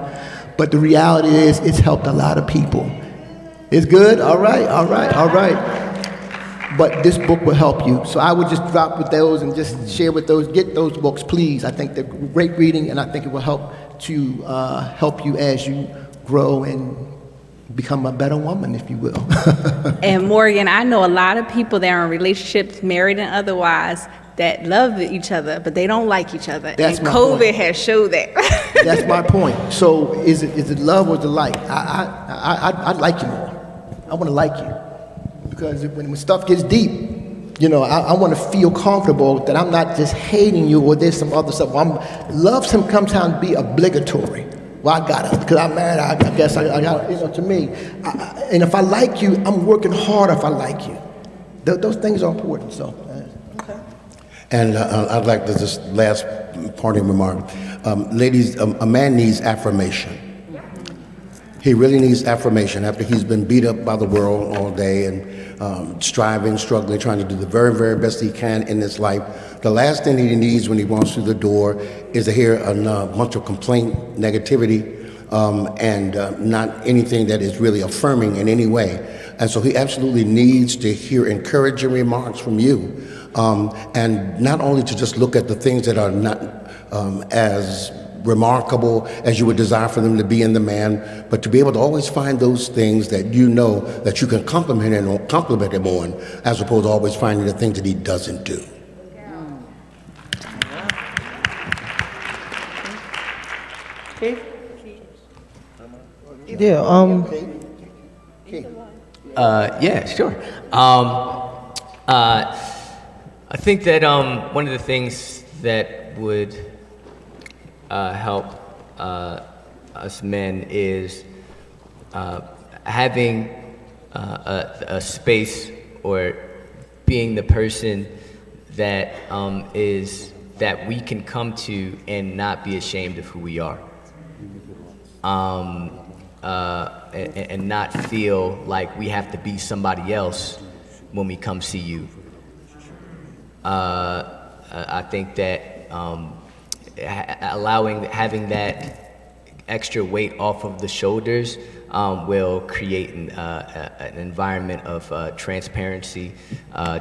but the reality is it's helped a lot of people. It's good? All right. But this book will help you. So I would just drop with those and just share with those. Get those books, please. I think they're great reading, and I think it will help to help you as you grow and become a better woman, if you will. And Morgan, I know a lot of people that are in relationships, married and otherwise, that love each other, but they don't like each other. That's and my COVID point. has showed that. That's my point. So is it love or the like? I like you more. I want to like you. Because when stuff gets deep, I want to feel comfortable that I'm not just hating you or there's some other stuff. Love sometimes be obligatory. Well, I got it because I'm married. I guess I got it. To me, and if I like you, I'm working hard. If I like you, those things are important. So, okay. And I'd like to just last parting remark. Ladies, a man needs affirmation. He really needs affirmation after he's been beat up by the world all day and striving, struggling, trying to do the very, very best he can in this life. The last thing he needs when he walks through the door is to hear a bunch of complaint, negativity, and not anything that is really affirming in any way. And so he absolutely needs to hear encouraging remarks from you. And not only to just look at the things that are not as remarkable as you would desire for them to be in the man, but to be able to always find those things that that you can compliment him on, as opposed to always finding the things that he doesn't do. Yeah, Yeah, sure. I think that one of the things that would help us men is having a space or being the person that that we can come to and not be ashamed of who we are. And not feel like we have to be somebody else when we come see you. I think that having that extra weight off of the shoulders will create an environment of transparency,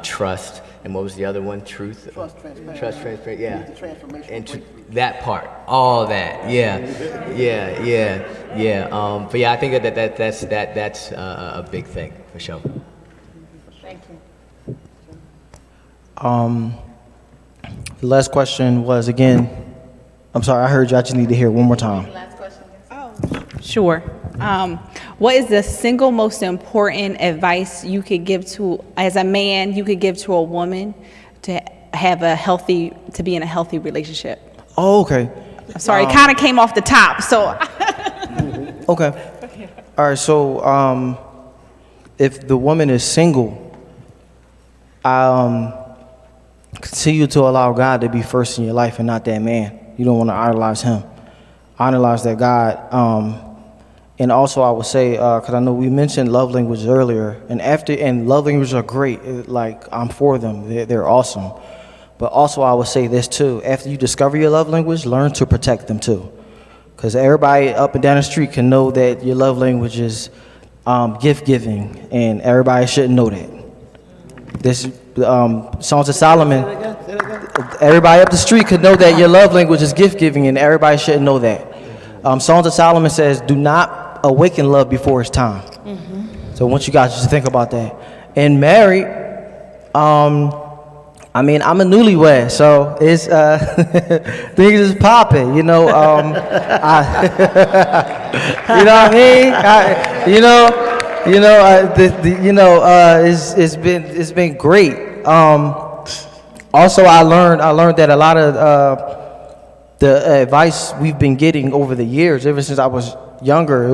trust, and what was the other one? Truth? Trust, transparency. Trust, transparency, yeah. The transformation. And that part, all that, yeah. But yeah, I think that's a big thing for sure. Thank you. the last question was again, I'm sorry, I heard you, I just need to hear it one more time. Sure. What is the single most important advice you could give to, as a man, you could give to a woman to have to be in a healthy relationship? Oh, okay. I'm sorry, it kind of came off the top, so. Okay. All right, so if the woman is single, continue to allow God to be first in your life and not that man. You don't want to idolize him. Idolize that God. And also I would say, because I know we mentioned love languages earlier, and love languages are great. I'm for them. They're awesome. But also I would say this too. After you discover your love language, learn to protect them too. Because everybody up and down the street can know that your love language is gift giving, and everybody shouldn't know that. This Songs of Solomon, everybody up the street could know that your love language is gift giving, and everybody shouldn't know that. Songs of Solomon says, do not awaken love before it's time. Mm-hmm. So I want you guys to think about that. And married, I'm a newlywed, so it's things is popping, you know. You know what I mean? It's been great. Also, I learned that a lot of the advice we've been getting over the years, ever since I was younger,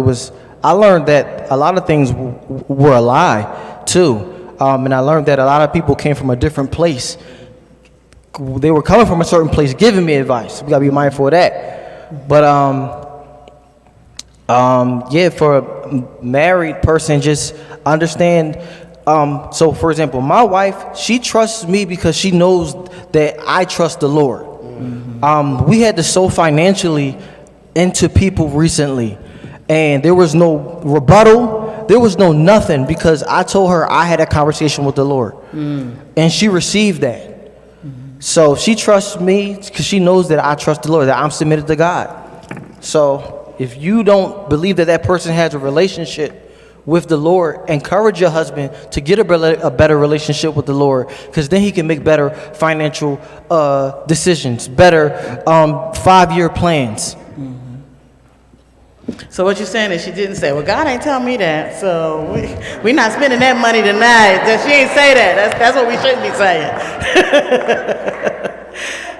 I learned that a lot of things were a lie too. And I learned that a lot of people came from a different place. They were coming from a certain place giving me advice. We gotta be mindful of that. But for a married person, just understand. So for example, my wife, she trusts me because she knows that I trust the Lord. Mm-hmm. We had to sow financially into people recently, and there was no rebuttal. There was no nothing, because I told her I had a conversation with the Lord, and she received that. So she trusts me because she knows that I trust the Lord, that I'm submitted to God. So if you don't believe that that person has a relationship with the Lord, encourage your husband to get a better relationship with the Lord, because then he can make better financial decisions, better 5-year plans. So what you're saying is she didn't say, well, God ain't tell me that, so we're not spending that money tonight. That she ain't say that. That's what we shouldn't be saying.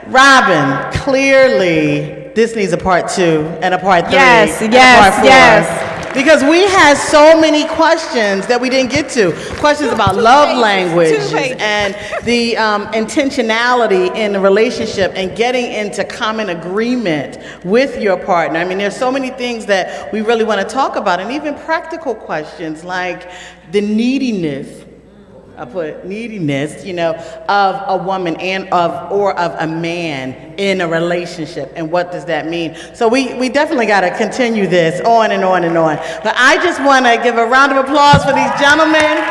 Robin, clearly this needs a part 2 and a part 3 Yes, and yes, a part 4. yes. Because we had so many questions that we didn't get to. Questions about love language and the intentionality in the relationship and getting into common agreement with your partner. I mean, there's so many things that we really want to talk about, and even practical questions like the neediness. I put neediness, of a woman or of a man in a relationship, and what does that mean? So we definitely got to continue this on and on and on. But I just want to give a round of applause for these gentlemen.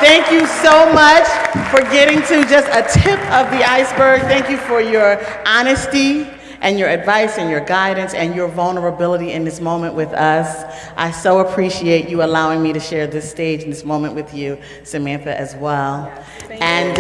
Thank you so much for getting to just a tip of the iceberg. Thank you for your honesty and your advice and your guidance and your vulnerability in this moment with us. I so appreciate you allowing me to share this stage and this moment with you, Samantha, as well. And